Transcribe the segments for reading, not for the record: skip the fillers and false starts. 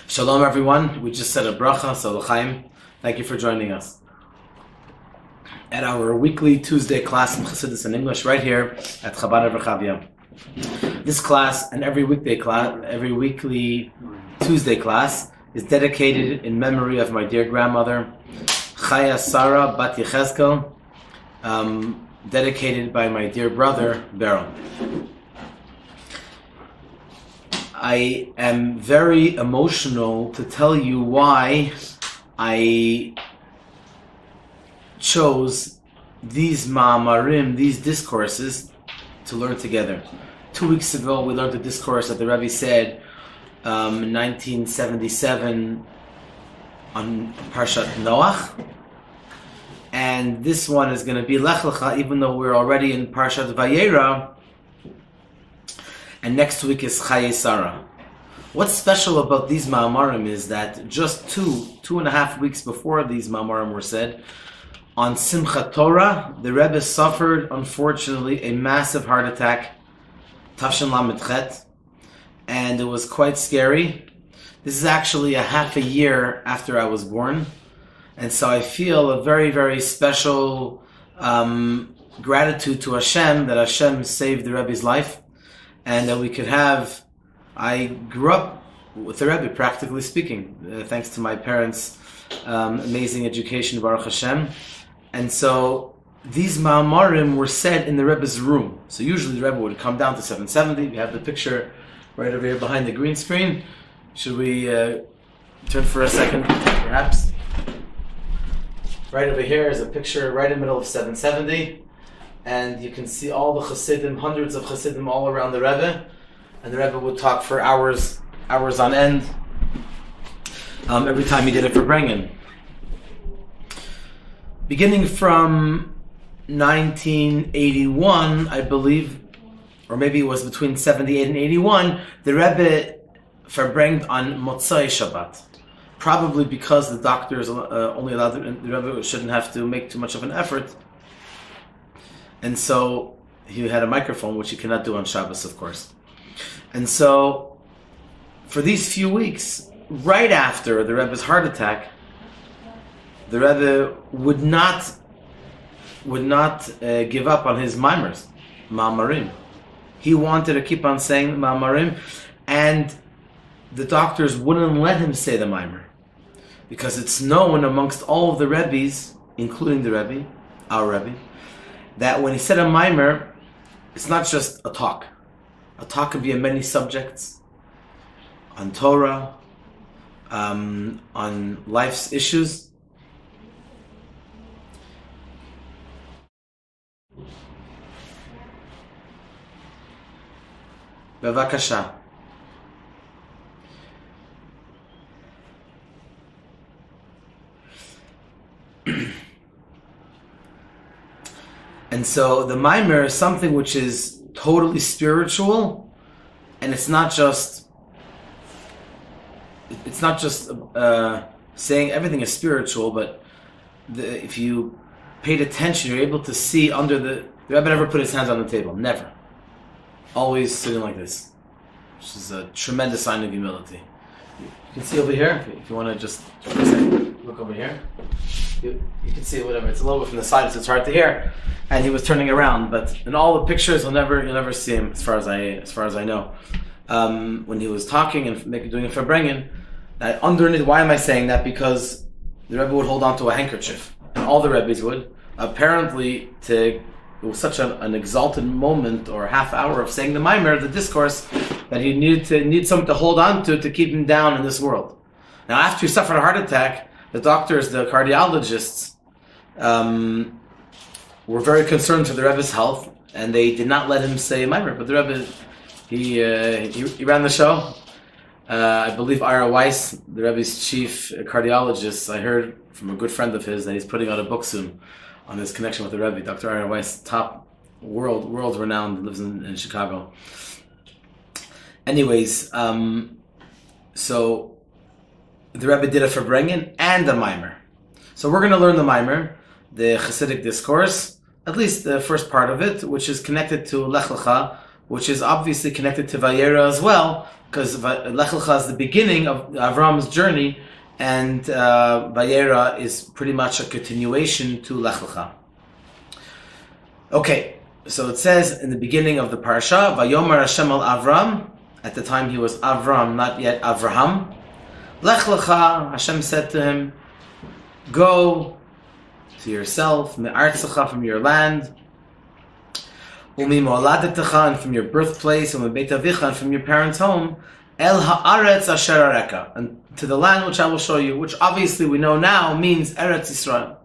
Shalom everyone, we just said a bracha, so l'chaim. Thank you for joining us at our weekly Tuesday class in Chassidus in English right here at Chabad Rechavia. This class and every weekly Tuesday class is dedicated in memory of my dear grandmother, Chaya Sarah Bat Yechezkel, dedicated by my dear brother, Beryl. I am very emotional to tell you why I chose these Maamarim, these discourses, to learn together. 2 weeks ago, we learned a discourse that the Rebbe said in 1977 on Parshat Noach. And this one is going to be Lech Lecha, even though we're already in Parshat Vayera. And next week is Chaya Sarah. What's special about these Maamarim is that just two and a half weeks before these Maamarim were said, on Simchat Torah, the Rebbe suffered, unfortunately, a massive heart attack, Tafshin Lamed Chet, and it was quite scary. This is actually a half a year after I was born, and so I feel a very, very special gratitude to Hashem that Hashem saved the Rebbe's life, and that we could have. I grew up with the Rebbe, practically speaking, thanks to my parents' amazing education, Baruch Hashem. And so these Maamarim were said in the Rebbe's room. So usually the Rebbe would come down to 770. We have the picture right over here behind the green screen. Should we turn for a second, perhaps? Right over here is a picture right in the middle of 770. And you can see all the Chassidim, hundreds of Chassidim all around the Rebbe. And the Rebbe would talk for hours on end, every time he did it for Brengen. Beginning from 1981, I believe, or maybe it was between 78 and 81, the Rebbe verbrengt on Motzai Shabbat. Probably because the doctors only allowed the Rebbe shouldn't have to make too much of an effort. And so he had a microphone, which he cannot do on Shabbos, of course. And so for these few weeks, right after the Rebbe's heart attack, the Rebbe would not give up on his Maamarim. He wanted to keep on saying Maamarim, and the doctors wouldn't let him say the Maamar, because it's known amongst all of the Rebbes, including the Rebbe, our Rebbe, that when he said a Maamar, it's not just a talk. A talk can be on many subjects, on Torah, on life's issues. Bevakasha. And so the Maamar is something which is totally spiritual, and it's not just saying everything is spiritual, but if you paid attention, you're able to see under the Rebbe never put his hands on the table, never. Always sitting like this, which is a tremendous sign of humility. You can see over here, if you want to just look over here. You can see whatever. It's a little bit from the side, so it's hard to hear. And he was turning around, but in all the pictures, you'll never see him, as far as I know. When he was talking and doing it for Brengen, underneath. Why am I saying that? Because the Rebbe would hold on to a handkerchief, and all the Rebbes would. Apparently, it was such an exalted moment or half hour of saying the Maamar, the discourse, that he needed someone to hold on to keep him down in this world. Now, after he suffered a heart attack, the doctors, the cardiologists, were very concerned for the Rebbe's health, and they did not let him say Maamar. But the Rebbe, he ran the show. I believe Ira Weiss, the Rebbe's chief cardiologist, I heard from a good friend of his that he's putting out a book soon on his connection with the Rebbe. Dr. Ira Weiss, top world renowned, lives in Chicago. Anyways, so the Rebbe did it for Brengen and the Maamar. So we're going to learn the Maamar, the Chassidic Discourse, at least the first part of it, which is connected to Lech Lecha, which is obviously connected to Vayera as well, because Lech Lecha is the beginning of Avram's journey, and Vayera is pretty much a continuation to Lech Lecha. Okay, so it says in the beginning of the parasha, Vayomer Hashem al Avram. At the time he was Avram, not yet Avraham. Lech Lecha, Hashem said to him, go to yourself, me'artzecha, from your land, u'mimoladetecha, and from your birthplace, u'mebeit avicha, and from your parents' home, el ha'aretz asher areka, and to the land which I will show you, which obviously we know now means Eretz Yisrael.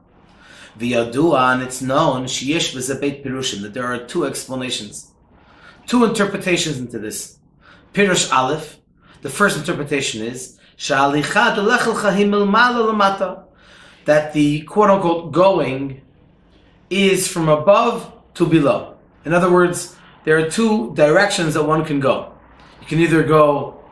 V'yadua, and it's known, sheyesh b'zebeit pirushim, that there are two explanations, two interpretations into this. Pirush Aleph, the first interpretation is, Sha'alicha de Lech Lecha hi milmala lamata, that the quote-unquote going is from above to below. In other words, there are two directions that one can go. You can either go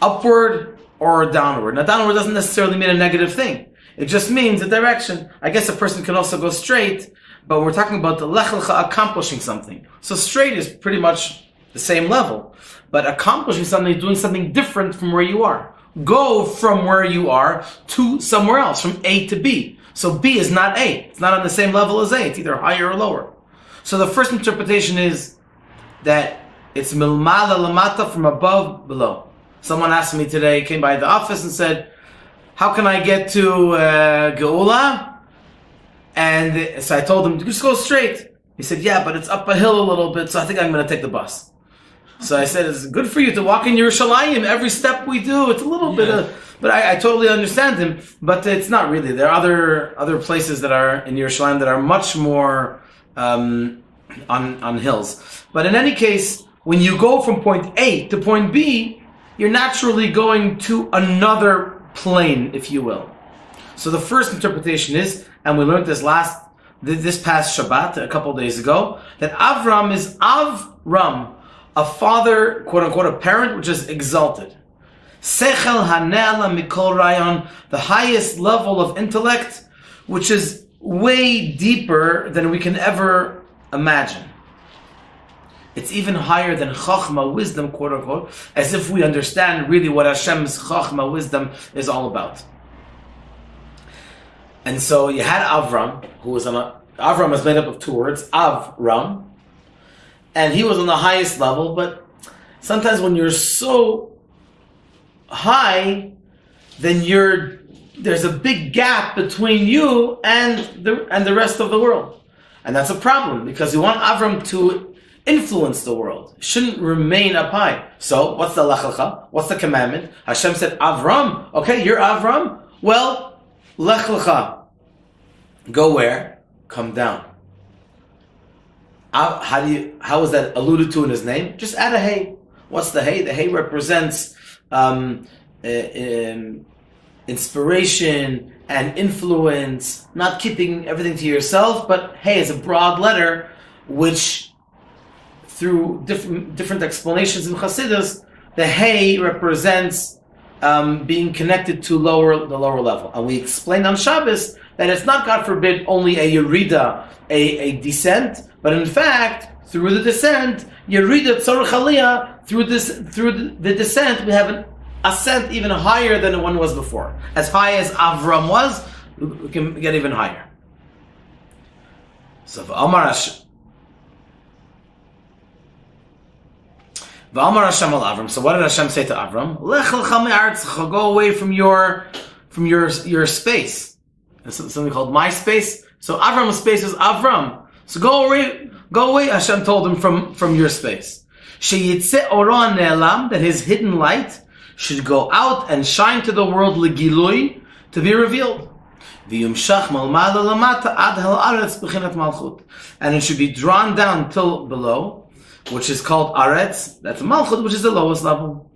upward or downward. Now, downward doesn't necessarily mean a negative thing. It just means a direction. I guess a person can also go straight, but we're talking about the Lech Lecha accomplishing something. So straight is pretty much the same level, but accomplishing something is doing something different from where you are. Go from where you are to somewhere else, from A to B. So B is not A. It's not on the same level as A. It's either higher or lower. So the first interpretation is that it's milmala lamata, from above, below. Someone asked me today, came by the office and said, how can I get to Geula? And so I told him, just go straight. He said, yeah, but it's up a hill a little bit, so I think I'm going to take the bus. So I said, it's good for you to walk in Yerushalayim. Every step we do, it's a little bit of... But I totally understand him, but it's not really. There are other places that are in Yerushalayim that are much more on hills. But in any case, when you go from point A to point B, you're naturally going to another plane, if you will. So the first interpretation is, and we learned this this past Shabbat, a couple of days ago, that Avram is Avram, a father, quote unquote, a parent which is exalted. Sechel hanela mikol rayon, the highest level of intellect, which is way deeper than we can ever imagine. It's even higher than chachma, wisdom, quote unquote, as if we understand really what Hashem's chachma, wisdom, is all about. And so you had Avram, who was Avram is made up of two words, Avram, and he was on the highest level, but sometimes when you're so high, then there's a big gap between you and the rest of the world. And that's a problem, because you want Avram to influence the world. It shouldn't remain up high. So, what's the Lech Lecha? What's the commandment? Hashem said, Avram, okay, you're Avram? Well, Lech Lecha. Go where? Come down. How is that alluded to in his name? Just add a hey. What's the hey? The hey represents inspiration and influence, not keeping everything to yourself, but hey is a broad letter, which through different explanations in Chassidus, the hey represents being connected to the lower level. And we explained on Shabbos that it's not, God forbid, only a yerida, a descent, but in fact, through the descent, yerida tzorach aliyah, through the descent, we have an ascent even higher than the one was before. As high as Avram was, we can get even higher. So V'amar Hashem al Avram. So what did Hashem say to Avram? Lech lecha me'artzecha, go away from your space. There's something called my space. So Avram's space is Avram. So go away, Hashem told him from your space. Sheyitzeh oron ne'elam, that his hidden light should go out and shine to the world, legilui, to be revealed. V'yumshach malmala lamata ad ha'aretz b'chinat malchut, and it should be drawn down till below, which is called aretz. That's malchut, which is the lowest level.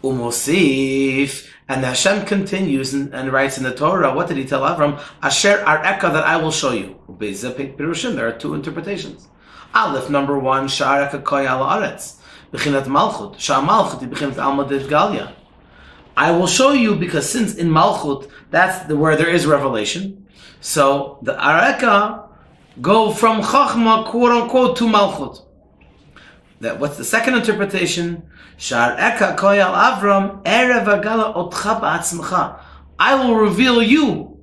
Umosif, and Hashem continues and writes in the Torah. What did he tell Avram? Asher areka, that I will show you. There are two interpretations. Aleph, number one, sha'areka koy ala aretz. B'chinat malchut. Sha'malchut b'chinat alma d'galia. I will show you, because since in malchut, that's where there is revelation. So the areka go from chachma, quote unquote, to malchut. That what's the second interpretation? Shar eka koyal Avram erev agala otcha ba'atzmecha. I will reveal you.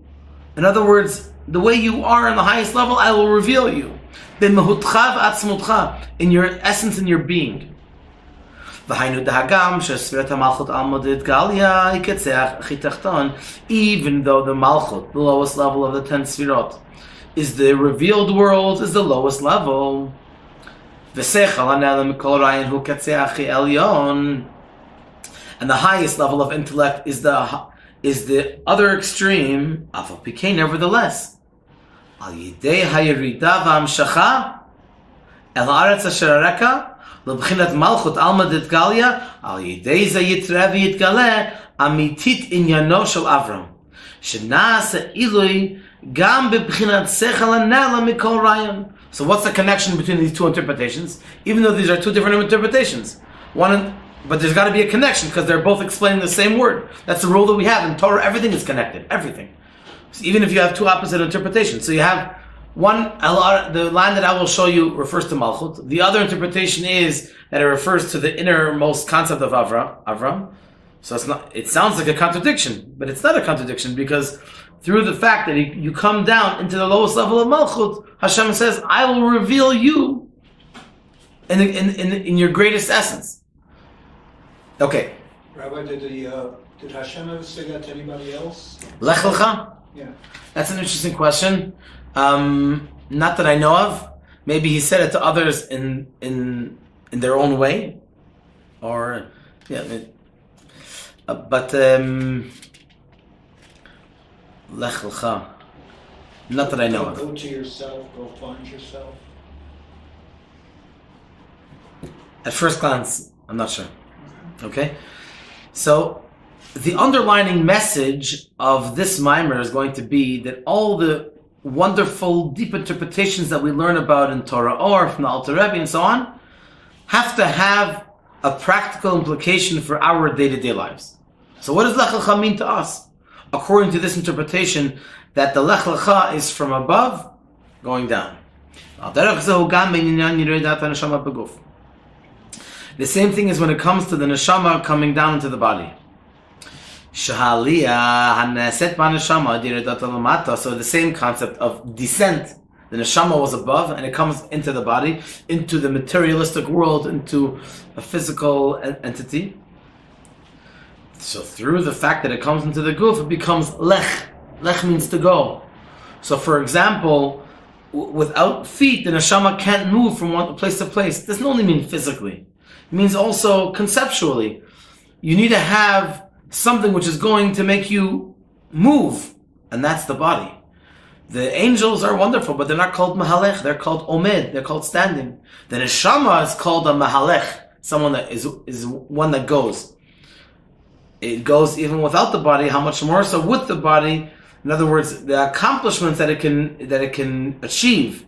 In other words, the way you are in the highest level, I will reveal you. B'mehutcha v'atzmutcha, in your essence, in your being. V'hainu dahagam shesfirat hamalchut almodit galia iketzeach chitachton. Even though the malchut, the lowest level of the 10 sfirot, is the revealed world, is the lowest level. V'sechal hanelam mikol rayin hu ketzeach elyon. And the highest level of intellect is the other extreme. Afal pikei, nevertheless. Al yidei hayirida v'amshacha el haaretz asher areka lebchinat malchut alma ditgalia al yidei ze yitreh v'yitgaleh amitit inyano shel Avram shena'aseh ilui gam bebchinat sechel hanela mikol rayan. So what's the connection between these two interpretations? Even though these are two different interpretations, but there's got to be a connection because they're both explaining the same word. That's the rule that we have in Torah. Everything is connected. Everything. So even if you have two opposite interpretations, so you have one, the line that I will show you refers to Malchut. The other interpretation is that it refers to the innermost concept of Avram. So it sounds like a contradiction, but it's not a contradiction because through the fact that you come down into the lowest level of Malchut, Hashem says, I will reveal you in your greatest essence. Okay. Rabbi, did Hashem ever say that to anybody else? Lech Lecha? Yeah. That's an interesting question. Not that I know of. Maybe he said it to others in their own way, or but Lech Lecha. Not that I know of. Go to yourself. Go find yourself. At first glance, I'm not sure. Okay, so the underlining message of this mimer is going to be that all the wonderful, deep interpretations that we learn about in Torah or from the Alter Rebbe and so on have to have a practical implication for our day-to-day lives. So what does Lech Lecha mean to us? According to this interpretation, that the Lech Lecha is from above going down. The same thing is when it comes to the neshama coming down into the body. So the same concept of descent. The neshama was above and it comes into the body, into the materialistic world, into a physical entity. So through the fact that it comes into the guf, it becomes lech. Lech means to go. So for example, without feet, the neshama can't move from one place to place. It doesn't only mean physically. It means also conceptually. You need to have something which is going to make you move, and that's the body. The angels are wonderful, but they're not called mahalech. They're called omed. They're called standing. The neshama is called a mahalech, someone that is one that goes. It goes even without the body. How much more so with the body? In other words, the accomplishments that it can achieve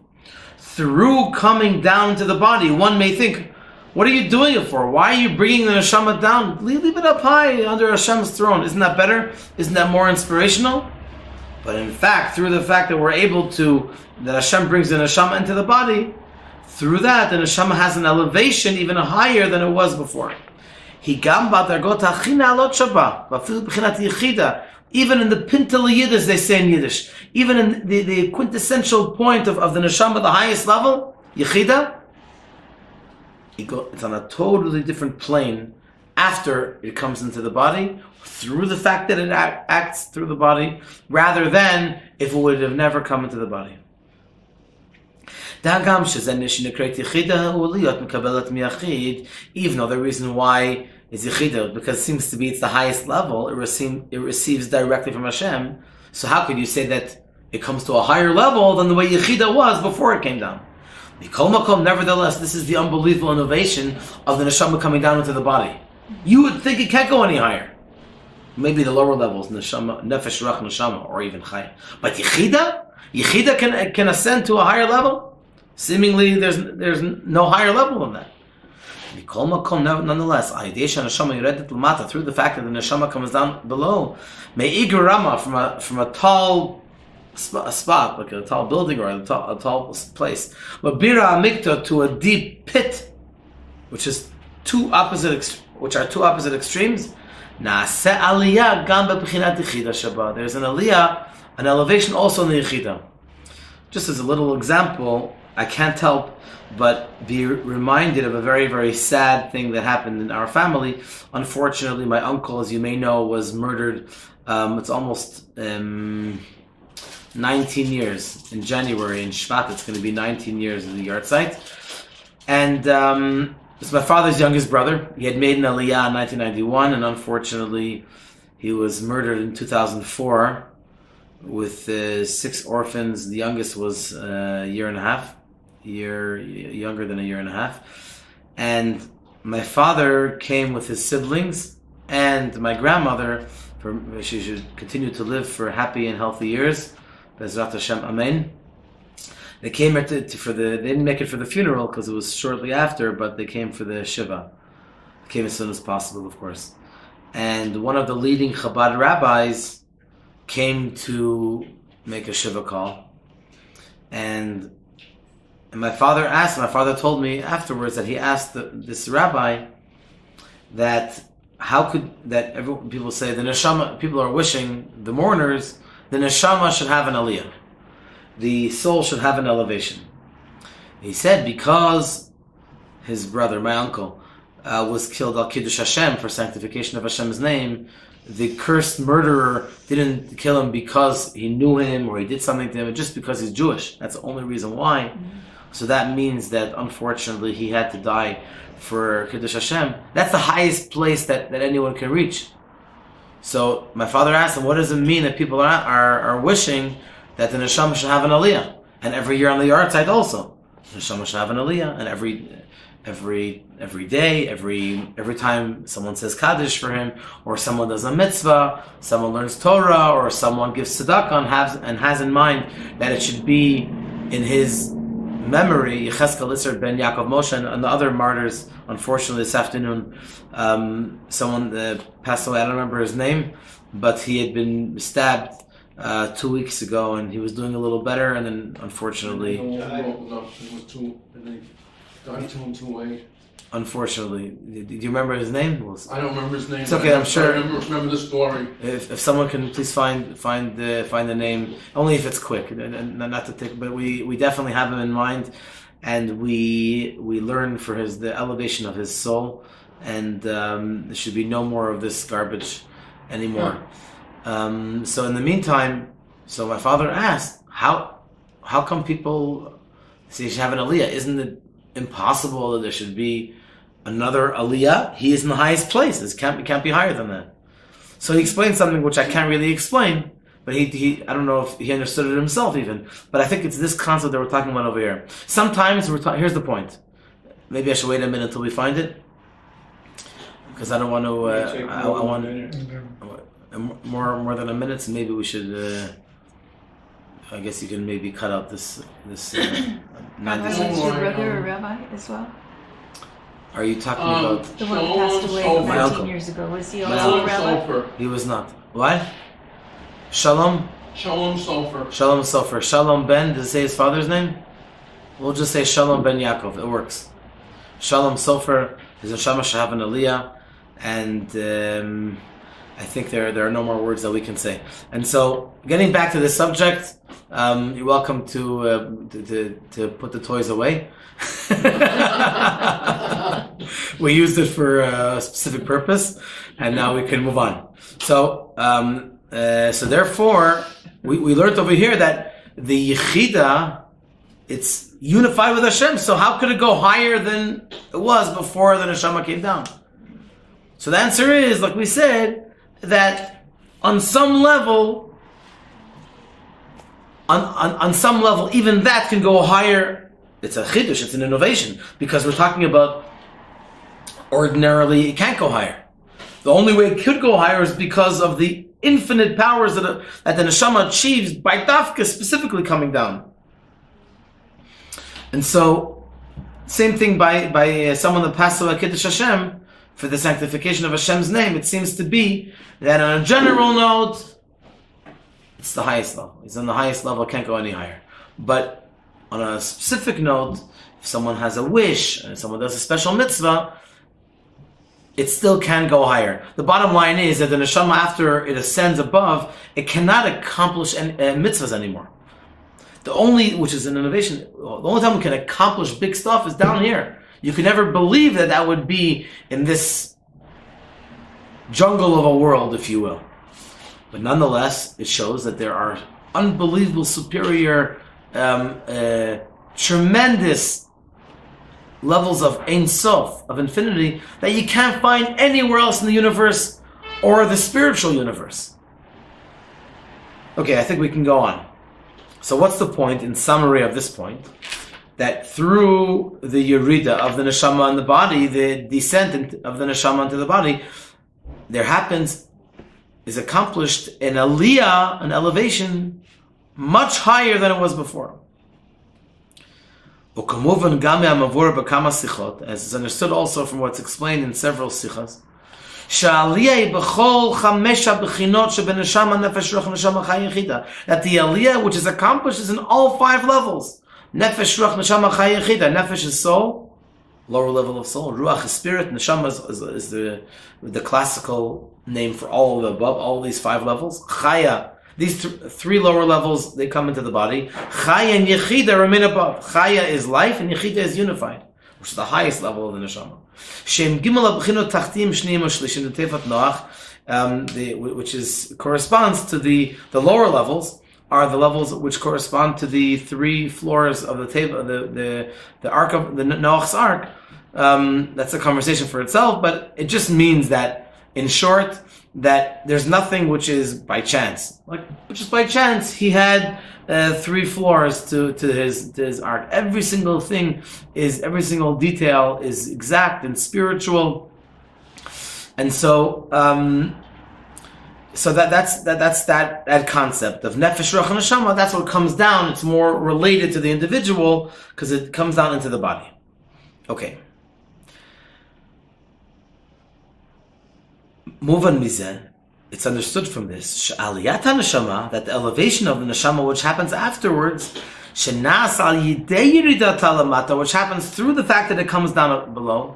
through coming down to the body. One may think, what are you doing it for? Why are you bringing the neshama down? Leave it up high under Hashem's throne. Isn't that better? Isn't that more inspirational? But in fact, through the fact that we're able to, that Hashem brings the neshama into the body, through that, the neshama has an elevation even higher than it was before. Even in the pintel yiddish, they say in Yiddish, even in the quintessential point of the neshama, the highest level, yichida, it's on a totally different plane after it comes into the body, through the fact that it acts through the body, rather than if it would have never come into the body. Even though the reason why is yichida, because it seems to be it's the highest level, it receives directly from Hashem, so how could you say that it comes to a higher level than the way yichida was before it came down? Nevertheless, this is the unbelievable innovation of the neshama coming down into the body. You would think it can't go any higher. Maybe the lower levels, neshama, nefesh, ruach, neshama, or even chaya. But yichida can ascend to a higher level. Seemingly, there's no higher level than that. Nonetheless, through the fact that the neshama comes down below, from a tall spot, like a tall building or a tall place, to a deep pit, which are two opposite extremes. There's an aliyah, an elevation also in the Yechida. Just as a little example, I can't help but be reminded of a very, very sad thing that happened in our family. Unfortunately, my uncle, as you may know, was murdered. It's almost 19 years. In January, in Shvat, it's going to be 19 years of the yard site. And it's my father's youngest brother. He had made an aliyah in 1991, and unfortunately, he was murdered in 2004 with 6 orphans. The youngest was a year and a half. Younger than a year and a half. And my father came with his siblings and my grandmother, she should continue to live for happy and healthy years. Bezrat Hashem, Amen. They came they didn't make it for the funeral because it was shortly after, but they came for the Shiva. They came as soon as possible, of course. And one of the leading Chabad rabbis came to make a Shiva call. And my father told me afterwards that he asked this rabbi that people say the neshama, people are wishing, the mourners, the neshama should have an aliyah. The soul should have an elevation. He said because his brother, my uncle, was killed al Kiddush Hashem for sanctification of Hashem's name, the cursed murderer didn't kill him because he knew him or he did something to him, just because he's Jewish. That's the only reason why. Mm-hmm. So that means that unfortunately he had to die for Kiddush Hashem. That's the highest place that anyone can reach. So my father asked him, what does it mean that people are wishing that the neshama should have an aliyah? And every year on the yard side also, the neshama should have an aliyah. And every day, every time someone says Kaddish for him, or someone does a mitzvah, someone learns Torah, or someone gives tzedakah and has in mind that it should be in his memory. Yecheskel Isser ben Yaakov Moshe and the other martyrs. Unfortunately, this afternoon, someone passed away. I don't remember his name, but he had been stabbed 2 weeks ago, and he was doing a little better, and then unfortunately, unfortunately, do you remember his name? I don't remember his name. It's okay. I'm sure. I remember the story. If someone can please find the name, only if it's quick, and not to take. But we definitely have him in mind, and we learn for the elevation of his soul, and there should be no more of this garbage anymore. Yeah. So in the meantime, my father asked, how come people say you should have an aliyah? Isn't it impossible that there should be another aliyah? He is in the highest place. It can't be higher than that. So he explained something which I can't really explain, but he I don't know if he understood it himself even. But I think it's this concept that we're talking about over here. Sometimes here's the point. Maybe I should wait a minute until we find it, because I don't want to. I want more than a minute. So maybe we should. I guess you can maybe cut out this. Was your brother a rabbi as well? Are you talking about the one who passed away 19 years ago? Was he also a rabbi? He was not. What? Shalom Sofer. Shalom Sofer. Shalom Ben. Does it say his father's name? We'll just say Shalom Ben Yaakov. It works. Shalom Sofer. His neshama should have an aliyah, and I think there are no more words that we can say. And so, getting back to the subject, you're welcome to put the toys away. We used it for a specific purpose, and now we can move on. So therefore, we learned over here that the Yechida, it's unified with Hashem. So how could it go higher than it was before the Neshama came down? So the answer is, like we said, that on some level, even that can go higher. It's a chiddush, it's an innovation, because we're talking about ordinarily it can't go higher. The only way it could go higher is because of the infinite powers that the neshama achieves by dafka specifically coming down. And so, same thing by someone that passed away Kiddush Hashem for the sanctification of Hashem's name. It seems to be that on a general note, it's the highest level. It's on the highest level, can't go any higher. But on a specific note, if someone has a wish, and someone does a special mitzvah, it still can go higher. The bottom line is that the neshama, after it ascends above, it cannot accomplish mitzvahs anymore. The only, which is an innovation, the only time we can accomplish big stuff is down here. You can never believe that that would be in this jungle of a world, if you will. But nonetheless, it shows that there are unbelievable, superior, tremendous levels of Ein Sof, of infinity, that you can't find anywhere else in the universe or the spiritual universe. Okay, I think we can go on. So what's the point, in summary of this point? That through the Yerida of the Neshama in the body, the descent of the Neshama into the body, there is accomplished an aliyah, an elevation, much higher than it was before. As is understood also from what's explained in several sichas, that the aliyah which is accomplished is in all 5 levels. Nefesh, ruach, neshama, chaya, yechida. Nefesh is soul, lower level of soul. Ruach is spirit. Neshama is the classical name for all of the above, all of these 5 levels. Chaya, these 3 lower levels, they come into the body. Chaya and yechida remain above. Chaya is life and yechida is unified, which is the highest level of the neshama. Shem gimel abchinot tachtim shneim ushlishim tefat noach, which corresponds to the lower levels, are the levels which correspond to the 3 floors of the table, the ark of the Noach's ark. That's a conversation for itself, but it just means that, in short, that there's nothing which is by chance. Like just by chance, he had 3 floors to his ark. Every single detail is exact and spiritual, and so that's that concept of nefesh, ruach, and neshama. That's what comes down. It's more related to the individual because it comes down into the body. Okay. Muvan mizeh, it's understood from this, aliyat neshama, that the elevation of the neshama which happens afterwards, shenas al yidei yiridat lamata, which happens through the fact that it comes down below,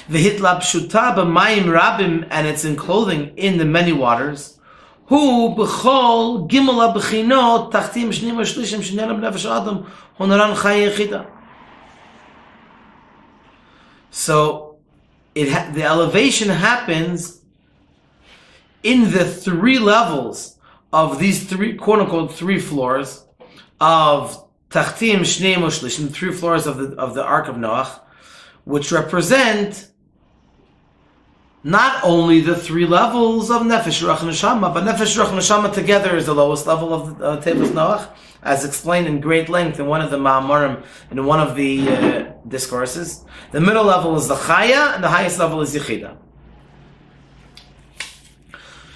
v'hitlapshuta b'mayim rabim, and it's in clothing in the many waters, hu b'chol gimel b'chinot tachtim shnim v'shlishim shenyanam nefesh adam honaran chaya yechida. So the elevation happens in the 3 levels of these 3, quote-unquote, 3 floors of Tachtim, Shnei, Shlishim, 3 floors of the Ark of Noach, which represent not only the 3 levels of Nefesh, Ruach, and Neshama, but Nefesh, Ruach, and Neshama together is the lowest level of the Tevas Noach, as explained in great length in one of the Maamarim, in one of the discourses. The middle level is the Chaya, and the highest level is Yechida.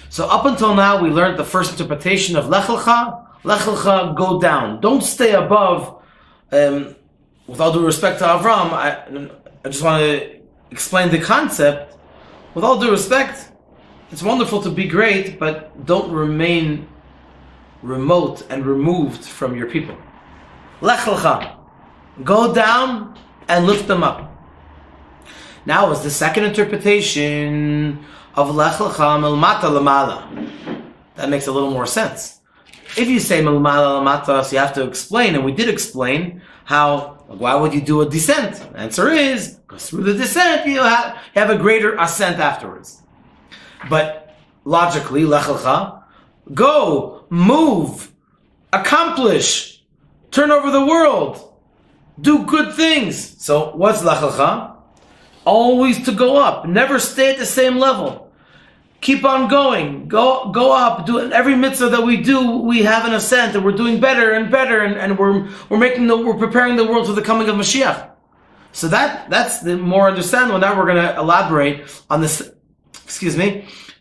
So up until now, we learned the first interpretation of Lech Lecha. Lech Lecha, go down. Don't stay above. With all due respect to Avram, I just want to explain the concept. With all due respect, it's wonderful to be great, but don't remain remote and removed from your people. Lech Lecha, go down and lift them up. Now is the second interpretation of Lech Lecha milmata lamala. That makes a little more sense. If you say milmata lamata, so you have to explain, and we did explain how, why would you do a descent? The answer is, because through the descent you have a greater ascent afterwards. But logically, Lech Lecha, go, move, accomplish, turn over the world, do good things. So what's Lech Lecha? Always to go up, never stay at the same level. Keep on going, go up. Do every mitzvah that we do, we have an ascent, and we're doing better and better, and we're preparing the world for the coming of Mashiach. So that's the more understandable. Now we're going to elaborate on this.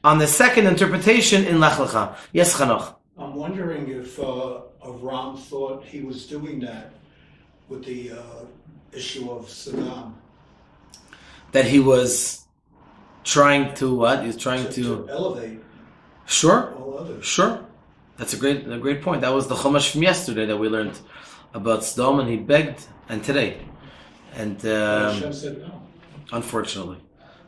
On the second interpretation in Lech Lecha. Yes, Chanoch. I'm wondering if Avram thought he was doing that with the issue of Saddam. That he was trying to what? He was trying to elevate. Sure. All others. Sure. That's a great point. That was the Chumash from yesterday that we learned about Sodom, and he begged, and today. And Hashem said no. unfortunately,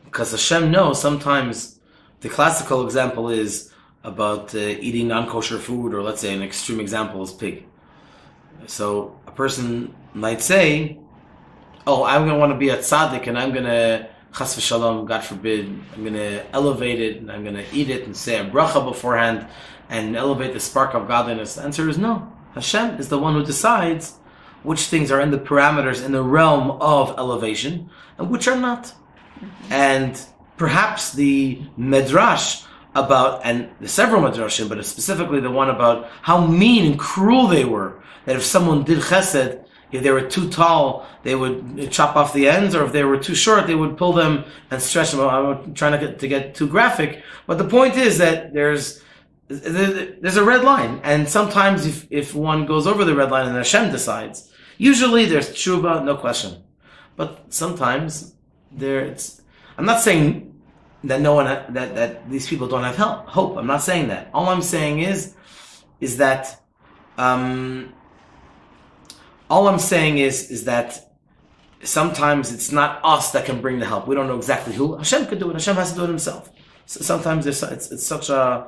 because Hashem knows sometimes. The classical example is about eating non-kosher food, or let's say an extreme example is pig. So a person might say, "Oh, I'm going to want to be a tzaddik, and I'm going to chas v'shalom, God forbid, I'm going to elevate it, and I'm going to eat it, and say a bracha beforehand, and elevate the spark of godliness." The answer is no. Hashem is the one who decides which things are in the parameters, in the realm of elevation, and which are not. And perhaps the medrash about, and the several medrashim, but specifically the one about how mean and cruel they were, that if someone did chesed, if they were too tall, they would chop off the ends, or if they were too short, they would pull them and stretch them. I'm trying to get too graphic, but the point is that there's a red line, and sometimes if one goes over the red line and Hashem decides, usually there's tshuva, no question. But sometimes I'm not saying that no one that these people don't have hope. I'm not saying that. All I'm saying is that sometimes it's not us that can bring the help. We don't know exactly who. Hashem could do it. Hashem has to do it himself. So sometimes it's such a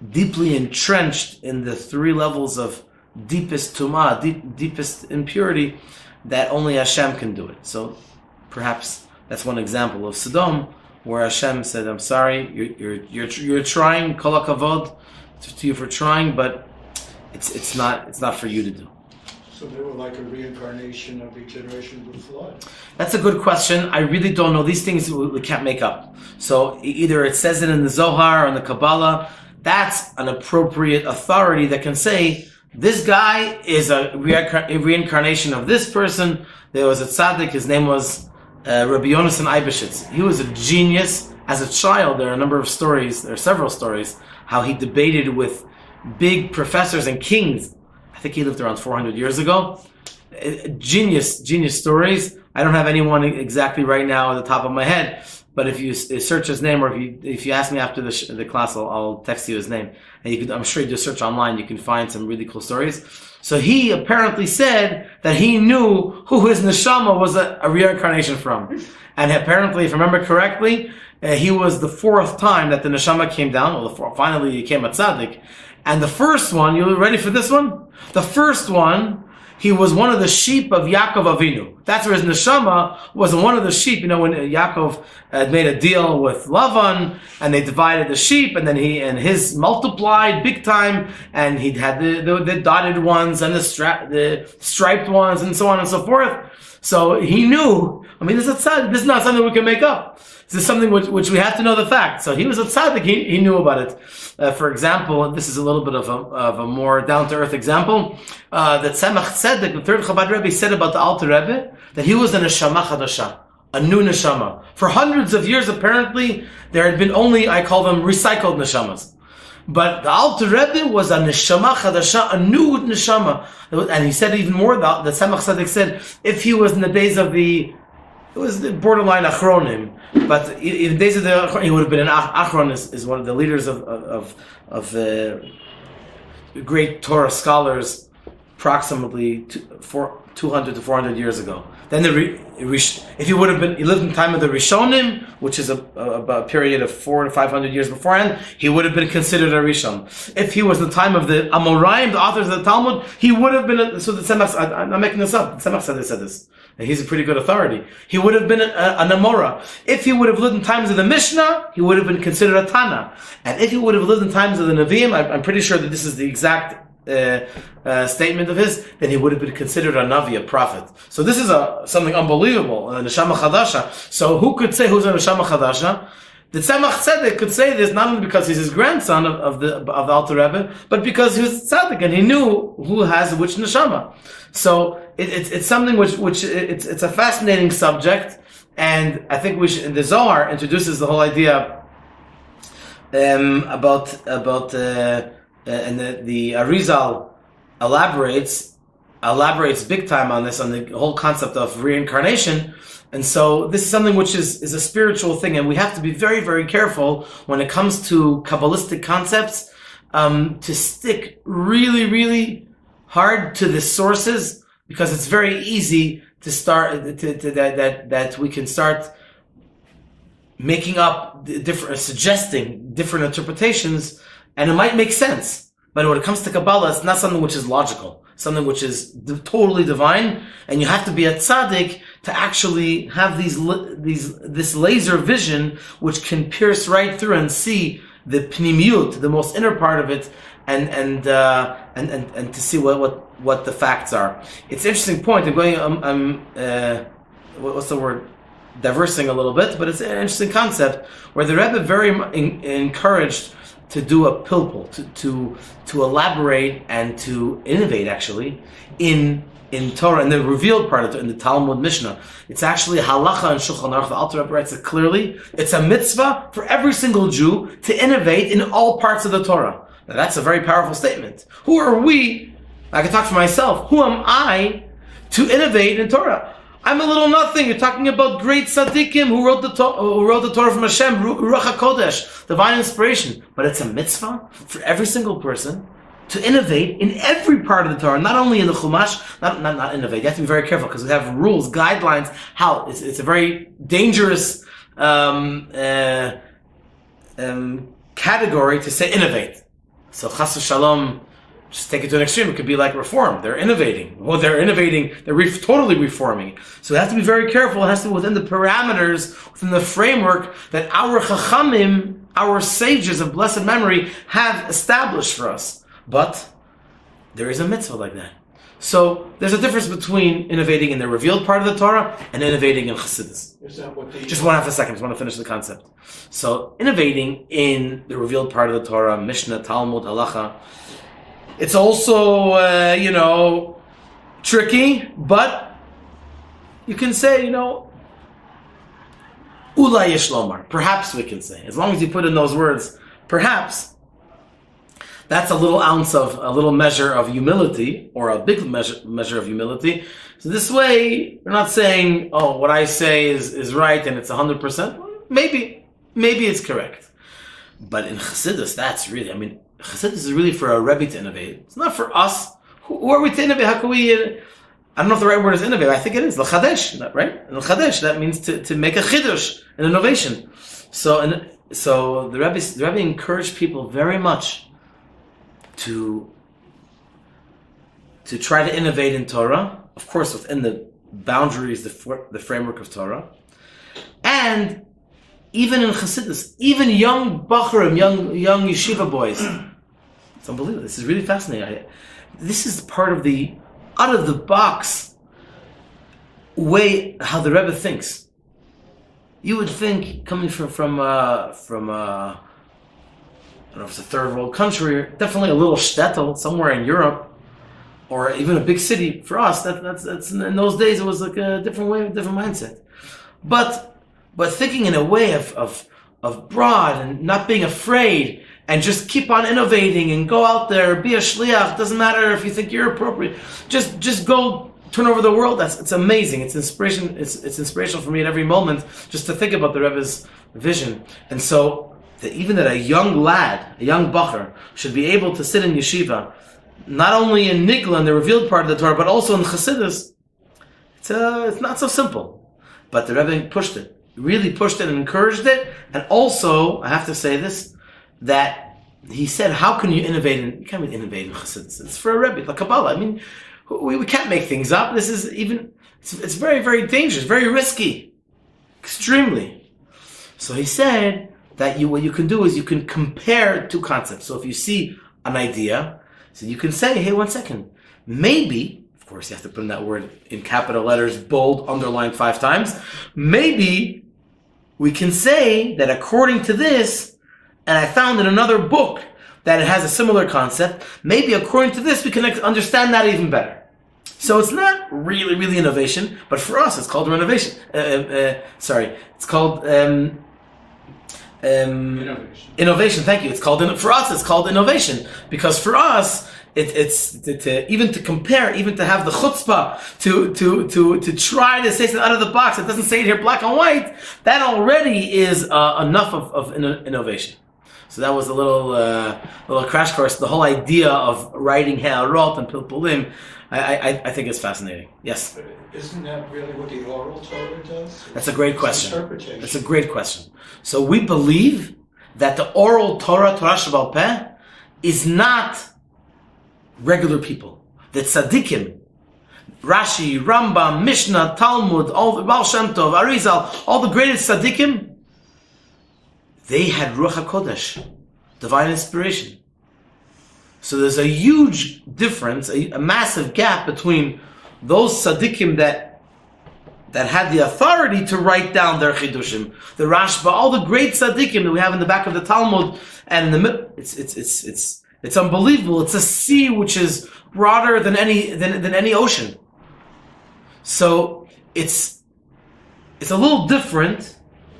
deeply entrenched in the three levels of deepest tumah, deepest impurity, that only Hashem can do it. So perhaps that's one example of Sodom, where Hashem said, "I'm sorry, you're trying, kol hakavod to you for trying, but it's not for you to do." So they were like a reincarnation of the generation of the flood. That's a good question. I really don't know. These things we can't make up. So either it says it in the Zohar or in the Kabbalah. That's an appropriate authority that can say, this guy is a reincarnation of this person. There was a tzaddik, his name was Rabbi Yonasan Eibeshitz. He was a genius. As a child, there are several stories, how he debated with big professors and kings. I think he lived around 400 years ago. Genius stories. I don't have anyone exactly right now at the top of my head, but if you search his name, or if you ask me after the class, I'll text you his name. And I'm sure you do search online, you can find some really cool stories. So he apparently said that he knew who his neshama was a reincarnation from. And apparently, if I remember correctly, he was the fourth time that the neshama came down. Well, finally he became a tzaddik. And the first one, you ready for this one? The first one, he was one of the sheep of Yaakov Avinu. That's where his neshama was one of the sheep. You know, when Yaakov had made a deal with Lavan, and they divided the sheep, and then his multiplied big time, and he had the dotted ones and the striped ones, and so on and so forth. So he knew. I mean, this is not something we can make up. This is something which we have to know the fact. So he was a tzaddik. He knew about it. For example, this is a little bit of a more down-to-earth example. That Tzemach Tzedek, the third Chabad Rebbe, said about the Alter Rebbe that he was a neshama chadasha, a new neshama. For hundreds of years, apparently, there had been only, I call them, recycled neshamas. But the Alter Rebbe was a neshama chadasha, a new neshama. And he said even more, the Tzemach Tzedek said, if he was in the days of it was the borderline Achronim, but in the days of the he would have been an Achron, is one of the leaders of the great Torah scholars, approximately 200 to 400 years ago. Then if he would have been, he lived in the time of the Rishonim, which is a period of 400 to 500 years beforehand, he would have been considered a Rishon. If he was in the time of the Amoraim, the authors of the Talmud, he would have been, so the Tzemach, I'm not making this up, the Tzemach said this. And he's a pretty good authority. He would have been an Amora. If he would have lived in times of the Mishnah, he would have been considered a Tana. And if he would have lived in times of the Nevi'im, I'm pretty sure that this is the exact statement of his, then he would have been considered a Navi, a prophet. So this is something unbelievable, a Neshama Chadasha. So who could say who's a Neshama Chadasha? The Tzemach Tzedek could say this not only because he's his grandson of the Alter Rebbe, but because he was tzedek and he knew who has which neshama. So it's something which it's a fascinating subject, and I think the Zohar introduces the whole idea about and the Arizal elaborates big time on this, on the whole concept of reincarnation. And so this is something which is a spiritual thing, and we have to be very, very careful when it comes to Kabbalistic concepts, to stick really, really hard to the sources because it's very easy to start that we can start making up suggesting different interpretations, and it might make sense. But when it comes to Kabbalah, it's not something which is logical, something which is totally divine, and you have to be a tzaddik to actually have this laser vision which can pierce right through and see the pnimiyut, the most inner part of it, and to see what the facts are. It's an interesting point. I'm going. What's the word? Diversing a little bit, but it's an interesting concept where the Rebbe very encouraged to do a pilpul, to elaborate and to innovate actually in Torah, in the revealed part of it, in the Talmud Mishnah. It's actually halacha and Shulchan Aruch. The Alter Rebbe writes it clearly. It's a mitzvah for every single Jew to innovate in all parts of the Torah. Now that's a very powerful statement. Who are we? I can talk for myself. Who am I to innovate in Torah? I'm a little nothing. You're talking about great tzaddikim who wrote the Torah from Hashem, Ruach HaKodesh, divine inspiration. But it's a mitzvah for every single person to innovate in every part of the Torah, not only in the Chumash, not innovate. You have to be very careful because we have rules, guidelines. How it's a very dangerous category to say innovate. So chas v'shalom, just take it to an extreme. It could be like reform. They're innovating. Well, they're innovating. They're totally reforming. So we have to be very careful. It has to be within the parameters, within the framework that our chachamim, our sages of blessed memory, have established for us. But there is a mitzvah like that. So there's a difference between innovating in the revealed part of the Torah and innovating in Chassidus. Is that what they Just 1/2 a second. Just want to finish the concept. So innovating in the revealed part of the Torah, Mishnah, Talmud, Halacha, it's also, tricky, but you can say, Ulai yesh lomar. Perhaps we can say. As long as you put in those words, perhaps, that's a little measure of humility, or a big measure of humility. So this way, we're not saying, what I say is right and it's 100%. Maybe it's correct. But in Chassidus, that's really, Chassidus is really for a Rebbe to innovate. It's not for us. Who are we to innovate? How can we... I don't know if the right word is innovate. I think it is. L'chadesh, right? L'chadesh, that means to make a chidush, an innovation. So the Rebbe encouraged people very much to try to innovate in Torah, of course within the boundaries, the framework of Torah, and even in Chassidus, even young bachurim, young yeshiva boys. It's unbelievable. This is really fascinating. This is part of the out of the box way how the Rebbe thinks. You would think coming from I don't know if it's a third world country, definitely a little shtetl somewhere in Europe, or even a big city. For us, that's in those days it was like a different way, a different mindset. But thinking in a way of broad and not being afraid and just keep on innovating and go out there, be a shliach. Doesn't matter if you think you're appropriate. Just go turn over the world. It's amazing. It's inspiration. It's inspirational for me at every moment just to think about the Rebbe's vision. And so even that a young lad, a young bacher, should be able to sit in yeshiva, not only in Nigla, in the revealed part of the Torah, but also in Chassidus, it's not so simple. But the Rebbe pushed it, really pushed it and encouraged it. And also, I have to say this, that he said, how can you innovate you can't really innovate in Chassidus. It's for a Rebbe, like Kabbalah. We can't make things up. This is it's very, very dangerous, very risky, extremely. So he said that what you can do is you can compare two concepts. So if you see an idea, so you can say, hey, 1 second, maybe, of course you have to put in that word in capital letters, bold, underlined 5 times, maybe we can say that according to this, and I found in another book that it has a similar concept, maybe according to this we can understand that even better. So it's not really, really innovation, but for us it's called renovation. It's called innovation. Thank you. For us it's called innovation, because for us it's even to compare, even to have the chutzpah to try to say something out of the box. It doesn't say it here black and white. That already is enough of innovation. So that was a little crash course. The whole idea of writing Ha'arot and Pilpulim, I think is fascinating. Yes? Isn't that really what the oral Torah does? That's a great question. Interpretation. That's a great question. So we believe that the oral Torah Shebal Peh, is not regular people. The tzaddikim, Rashi, Rambam, Mishnah, Talmud, all the Baal Shem Tov, Arizal, all the greatest tzaddikim, they had Ruach HaKodesh, divine inspiration. So there's a huge difference, a massive gap between those tzaddikim that had the authority to write down their chidushim, the Rashba, all the great tzaddikim that we have in the back of the Talmud, and in the middle, it's unbelievable. It's a sea which is broader than any ocean. So it's a little different.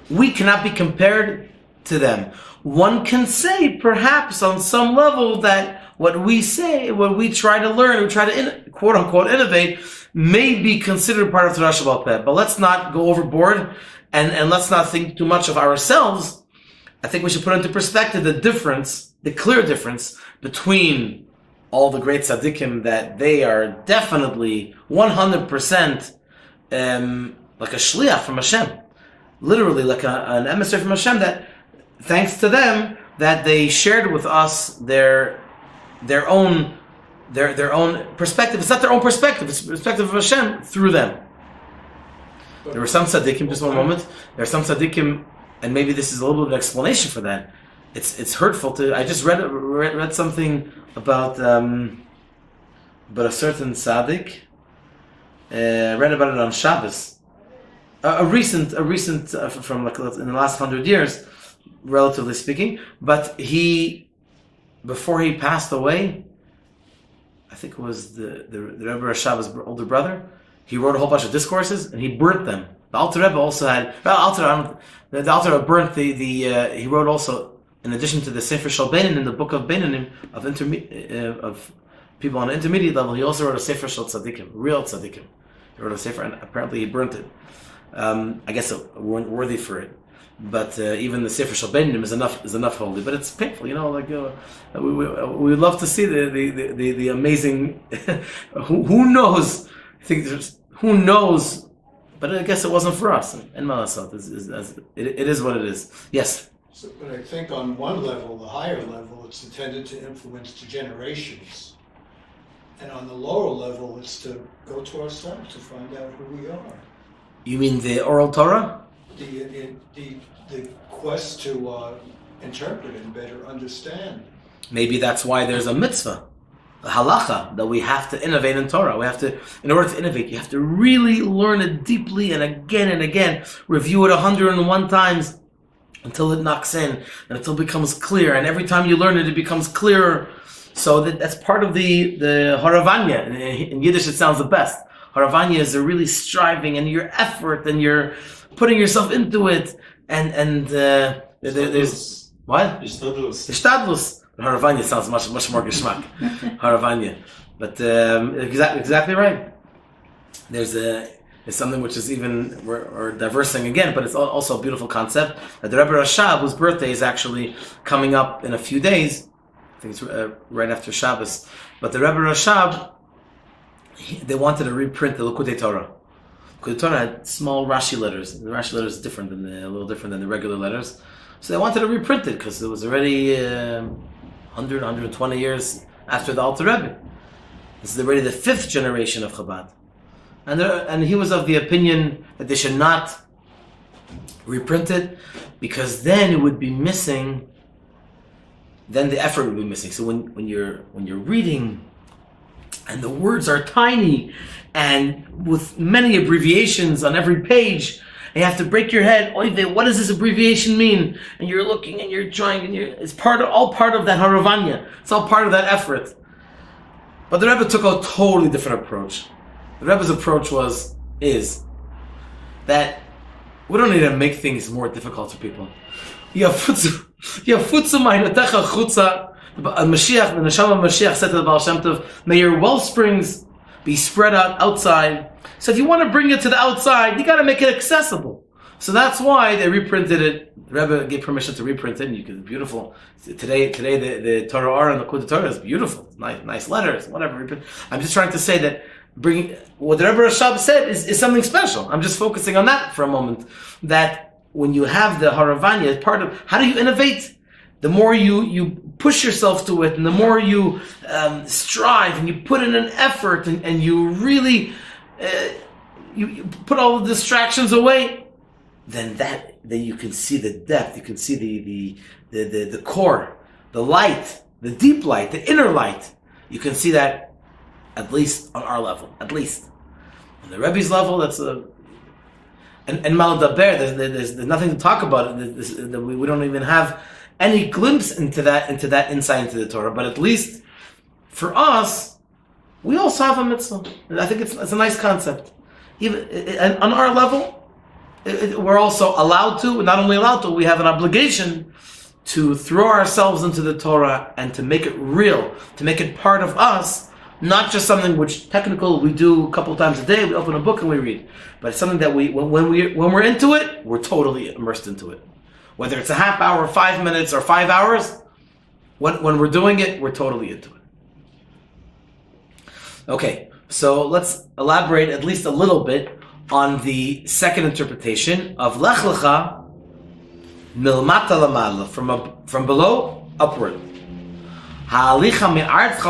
We cannot be compared to them. One can say, perhaps on some level, that what we say, what we try to learn, we try to quote unquote innovate, may be considered part of Torah Shebal Peh. But let's not go overboard and let's not think too much of ourselves. I think we should put into perspective the clear difference between all the great tzaddikim, that they are definitely 100% like a shliach from Hashem. Literally like an emissary from Hashem, that thanks to them that they shared with us their own perspective. It's not their own perspective, it's the perspective of Hashem through them. There were some tzaddikim, just one moment, there are some tzaddikim, and maybe this is a little bit of an explanation for that. It's hurtful to. I just read something about a certain tzaddik. Read about it on Shabbos. A recent from like in the last 100 years, relatively speaking. But before he passed away, I think it was the Rebbe Rashav's older brother. He wrote a whole bunch of discourses and he burnt them. The Alter Rebbe also had. The Alter Rebbe burnt he wrote also, in addition to the Sefer Shal Beinanim, in the book of Beinanim of people on an intermediate level, he also wrote a Sefer Shal Tzaddikim, real Tzaddikim. He wrote a Sefer, and apparently he burnt it. I guess it weren't worthy for it. But even the Sefer Shal Beinanim is enough holy. But it's painful, like we would love to see the amazing. Who knows? I think who knows. But I guess it wasn't for us. And Malasot it is what it is. Yes. So, but I think on one level, the higher level, it's intended to influence the generations. And on the lower level, it's to go to ourselves to find out who we are. You mean the oral Torah? The quest to interpret and better understand. Maybe that's why there's a mitzvah, a halacha, that we have to innovate in Torah. We have to, in order to innovate, you have to really learn it deeply and again, review it 101 times, until it knocks in and until it becomes clear. And every time you learn it, it becomes clearer. So that's part of the Haravanya. In Yiddish, it sounds the best. Haravanya is a really striving and your effort and you're putting yourself into it. And there's what? Ishtadlus. Haravanya sounds much more geschmack. Haravanya. But exactly right. It's something which is even, we're diversing again, but it's also a beautiful concept. That the Rebbe Rashab, whose birthday is actually coming up in a few days, I think it's right after Shabbos, but the Rebbe Rashab, they wanted to reprint the Likutei Torah. Likutei Torah had small Rashi letters. The Rashi letters is a little different than the regular letters. So they wanted to reprint it because it was already 120 years after the Alter Rebbe. This is already the 5th generation of Chabad. And he was of the opinion that they should not reprint it because then it would be missing. Then the effort would be missing. So when you're reading, and the words are tiny, and with many abbreviations on every page, and you have to break your head. Oy, what does this abbreviation mean? And you're looking and you're trying, and it's all part of that haravanya. It's all part of that effort. But the Rebbe took a totally different approach. The Rebbe's approach is that we don't need to make things more difficult for people. Mashiach, the Neshama Mashiach said to the Baal Shem Tov, may your wellsprings be spread out outside. So if you want to bring it to the outside, you got to make it accessible. So that's why they reprinted it. The Rebbe gave permission to reprint it, and you can beautiful. Today the Torah Or and the Kut Torah is beautiful, nice letters, whatever. I'm just trying to say that bringing what the Rebbe Rashab said is something special. I'm just focusing on that for a moment. That when you have the Haravanya as part of how do you innovate? The more you push yourself to it, and the more you strive, and you put in an effort, and you really you put all the distractions away. Then you can see the depth, you can see the core, the light, the deep light, the inner light. You can see that at least on our level, at least. On the Rebbe's level, that's and Maladaber, there's nothing to talk about. We don't even have any glimpse into that insight into the Torah. But at least for us, we also have a mitzvah. And I think it's a nice concept. Even on our level, we're also allowed to, not only allowed to, we have an obligation to throw ourselves into the Torah and to make it real, to make it part of us, not just something which technical we do a couple of times a day, we open a book and we read, but it's something that when we're into it, we're totally immersed into it. Whether it's a half hour, 5 minutes, or 5 hours, when we're doing it, we're totally into it. Okay, so let's elaborate at least a little bit on the second interpretation of Lech Lecha, milmata lamala, from below upward. Ha'alicha me'aretz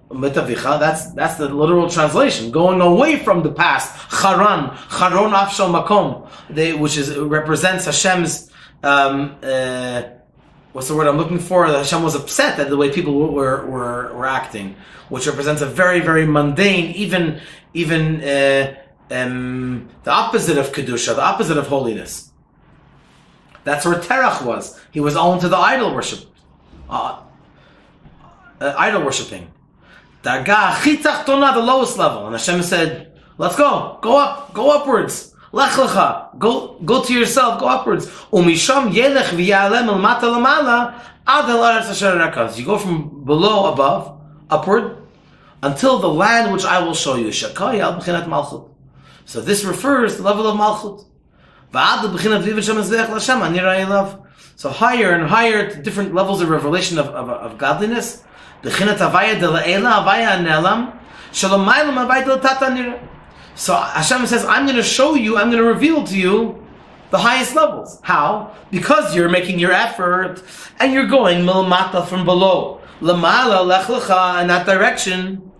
metavicha. That's the literal translation, going away from the past. Charon afshal makom, which represents Hashem's. What's the word I'm looking for? Hashem was upset at the way people were acting, which represents a very, very mundane, even the opposite of Kedusha, the opposite of holiness. That's where Terach was. He was all into the idol worship. Idol worshipping. Dargah Chitachtona, the lowest level. And Hashem said, let's go upwards. Lech Lecha, go to yourself, go upwards. Umisham yelech v'yalem el mata lamala ad el aretz asher arakas. You go from below above, upward, until the land which I will show you. Shakaya al b'chinat malchut. So this refers to the level of malchut. So higher and higher to different levels of revelation of godliness. So Hashem says, I'm going to show you, I'm going to reveal to you the highest levels. How? Because you're making your effort and you're going milmata, from below. Lamala, lech lecha, in that direction.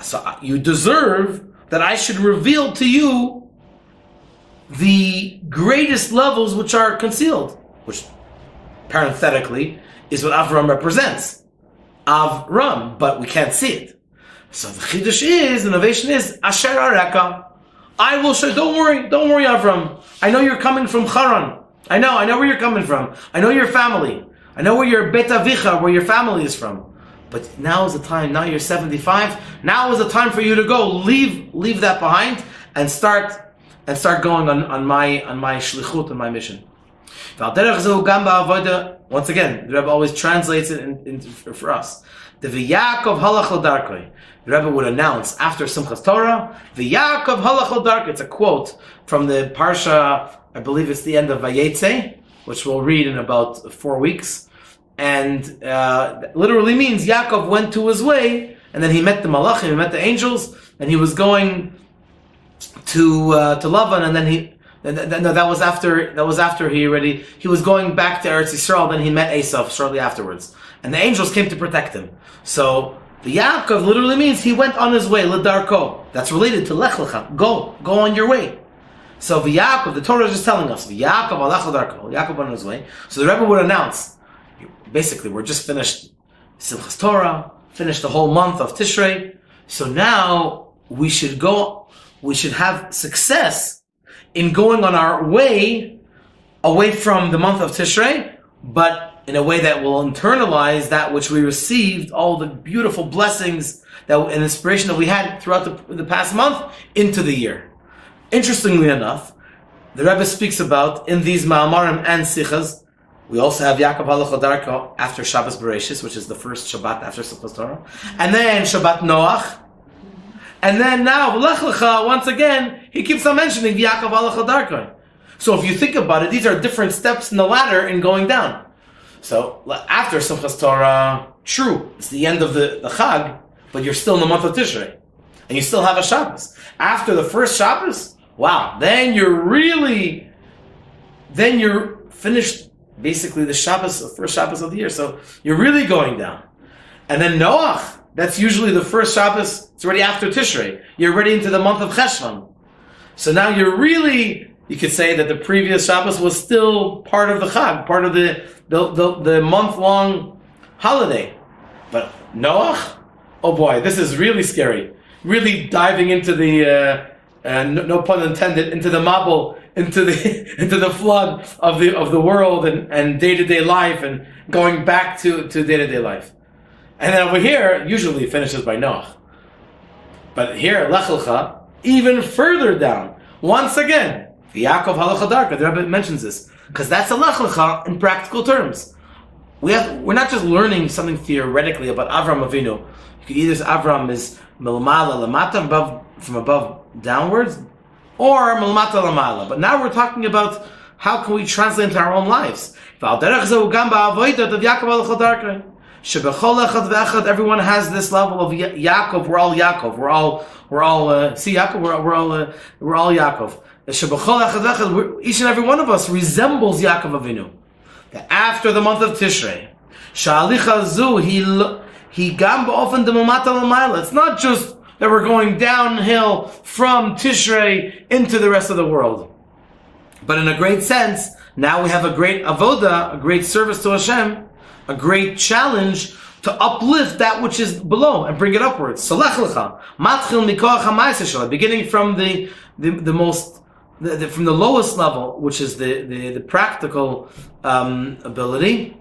So you deserve that I should reveal to you the greatest levels which are concealed, which parenthetically is what Avram represents. Avram, but we can't see it. So the Chiddush is, the innovation is, Asher Areka. I will show, don't worry Avram. I know you're coming from Charan. I know where you're coming from. I know your family. I know where your Bet Avicha, where your family is from. But now is the time. Now you're 75. Now is the time for you to go. Leave that behind and start going on my shlichut and my mission. Once again, the Rebbe always translates it for us. The V'Yaakov halach l'darkei. The Rebbe would announce after Simchas Torah, V'Yaakov halach l'darkei. It's a quote from the Parsha, I believe it's the end of Vayetze, which we'll read in about 4 weeks. And literally means Yaakov went to his way, and then he met the Malachim, he met the angels, and he was going to Lavan, and then that was after he was going back to Eretz Yisrael. Then he met Esav shortly afterwards, and the angels came to protect him. So the Yaakov literally means he went on his way, L'darko. That's related to Lech Lecha. Go on your way. So the Yaakov, the Torah is just telling us, the Yaakov alach L'darko. Yaakov on his way. So the Rebbe would announce, basically, we're just finished Simchas Torah, finished the whole month of Tishrei. So now we should have success in going on our way away from the month of Tishrei, but in a way that will internalize that which we received, all the beautiful blessings and inspiration that we had throughout the past month into the year. Interestingly enough, the Rebbe speaks about in these Maamarim and Sichas. We also have Yaakov halach l'darko after Shabbos Bereshis, which is the first Shabbat after Simchas Torah, and then Shabbat Noach. And then now, Lech Lecha, once again, he keeps on mentioning Yaakov halach l'darko. So if you think about it, these are different steps in the ladder in going down. So after Simchas Torah, true, it's the end of the Chag, but you're still in the month of Tishrei. And you still have a Shabbos. After the first Shabbos, wow, then you're finished basically the Shabbos, the first Shabbos of the year. So you're really going down. And then Noach, that's usually the first Shabbos, it's already after Tishrei. You're already into the month of Cheshvan. So now you're really, you could say that the previous Shabbos was still part of the Chag, part of the month-long holiday. But Noach, oh boy, this is really scary. Really diving into the, no pun intended, into the mabul, into the flood of the world and day-to-day life and going back to day-to-day life. And then over here, usually it finishes by Noach. But here, Lech Lecha, even further down. Once again, Yaakov Halacha Darka, the Rebbe mentions this. Because that's a Lech Lecha in practical terms. We're not just learning something theoretically about Avram Avinu. You could either say Avram is Milmala Lamata, from above downwards, or Milmata Lamala. But now we're talking about how can we translate into our own lives. Everyone has this level of Yaakov. We're all Yaakov. We're all see Yaakov. We're all Yaakov. Each and every one of us resembles Yaakov Avinu. After the month of Tishrei, it's not just that we're going downhill from Tishrei into the rest of the world, but in a great sense, now we have a great avoda, a great service to Hashem, a great challenge to uplift that which is below and bring it upwards. So Lech Lecha, matchil mikoach ha'ma'aseh, beginning from the lowest level, which is the practical ability.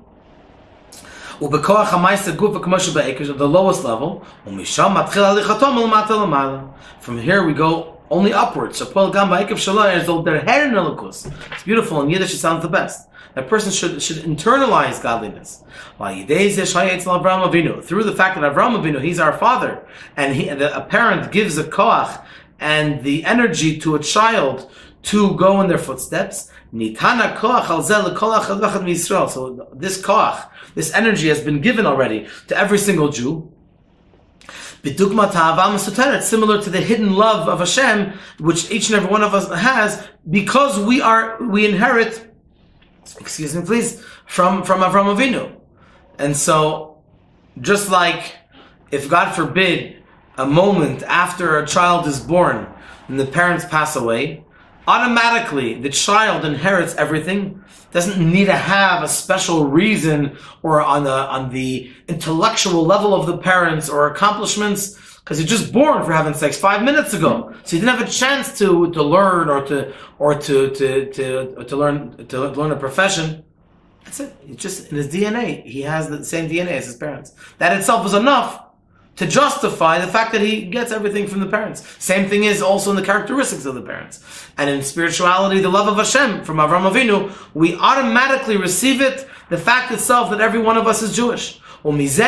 Ubekoach ha'ma'aseh gufa k'moshe ba'ekesh, the lowest level. Umisham matchil halichato milmata lamala. From here we go only upwards. Shapol gam ba'ekev shalai as though their hair nelikus. It's beautiful. In Yiddish it sounds the best. That person should internalize godliness. Through the fact that Avraham Avinu, he's our father, and a parent gives a koach and the energy to a child to go in their footsteps. So this koach, this energy has been given already to every single Jew. It's similar to the hidden love of Hashem, which each and every one of us has, because we inherit, excuse me please, from Avraham Avinu. And so, just like, if God forbid, a moment after a child is born and the parents pass away, automatically the child inherits everything, doesn't need to have a special reason or on the intellectual level of the parents or accomplishments, because he's just born, for heaven's sakes, 5 minutes ago. So he didn't have a chance to learn or to learn a profession. That's it. It's just in his DNA. He has the same DNA as his parents. That itself is enough to justify the fact that he gets everything from the parents. Same thing is also in the characteristics of the parents. And in spirituality, the love of Hashem from Avraham Avinu, we automatically receive it, the fact itself that every one of us is Jewish. And because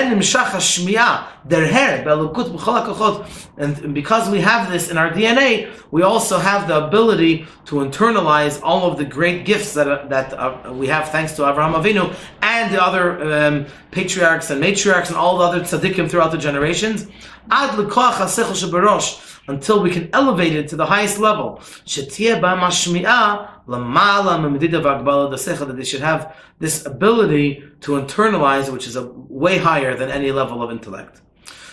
we have this in our DNA, we also have the ability to internalize all of the great gifts that we have thanks to Avraham Avinu and the other patriarchs and matriarchs and all the other tzaddikim throughout the generations, until we can elevate it to the highest level. That they should have this ability to internalize, which is way higher than any level of intellect.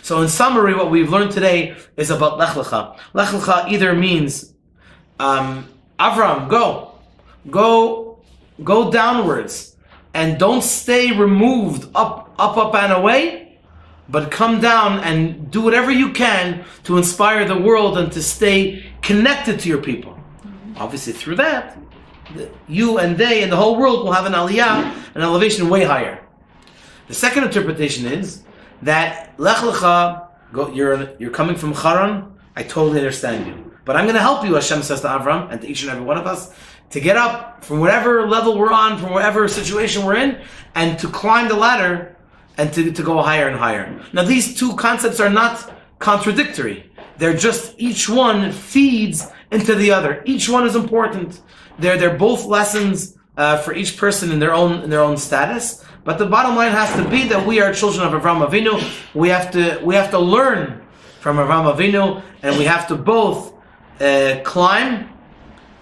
So in summary, what we've learned today is about Lech Lecha. Lech Lecha either means, Avram, go downwards, and don't stay removed up and away, but come down and do whatever you can to inspire the world and to stay connected to your people. Obviously through that, you and they and the whole world will have an aliyah, an elevation way higher. The second interpretation is that Lech Lecha, you're coming from Charan, I totally understand you. But I'm going to help you, Hashem says to Avram and to each and every one of us, to get up from whatever level we're on, from whatever situation we're in, and to climb the ladder and to go higher and higher. Now these two concepts are not contradictory. They're just, each one feeds into the other. Each one is important. They're both lessons for each person in their own status. But the bottom line has to be that we are children of Avraham Avinu. We have to learn from Avraham Avinu, and we have to both climb.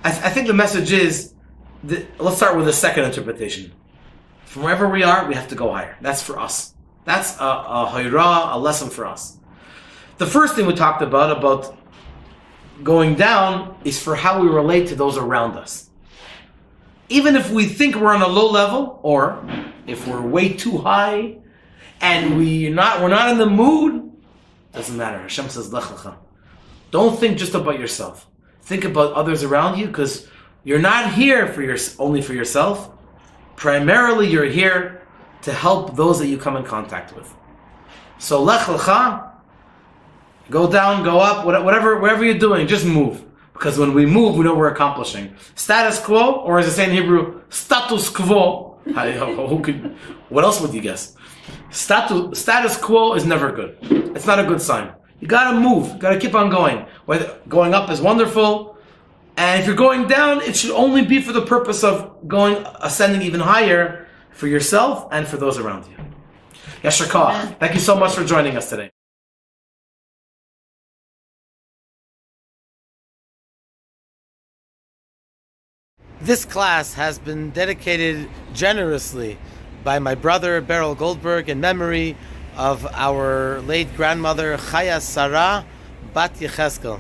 I think the message is, let's start with the second interpretation. From wherever we are, we have to go higher. That's for us. That's a hayrah, a lesson for us. The first thing we talked about going down, is for how we relate to those around us. Even if we think we're on a low level, or if we're way too high, and we're not in the mood, doesn't matter. Hashem says, Lech Lecha. Don't think just about yourself. Think about others around you, because you're not here only for yourself. Primarily, you're here to help those that you come in contact with. So, Lech Lecha, go down, go up, whatever you're doing, just move. Because when we move, we know we're accomplishing. Status quo, or as they say in Hebrew, status quo. What else would you guess? Status quo is never good. It's not a good sign. You gotta move. You gotta keep on going. Whether going up is wonderful, and if you're going down, it should only be for the purpose of ascending even higher for yourself and for those around you. Yasher Koach. Thank you so much for joining us today. This class has been dedicated generously by my brother Beryl Goldberg in memory of our late grandmother Chaya Sarah Bat Yecheskel.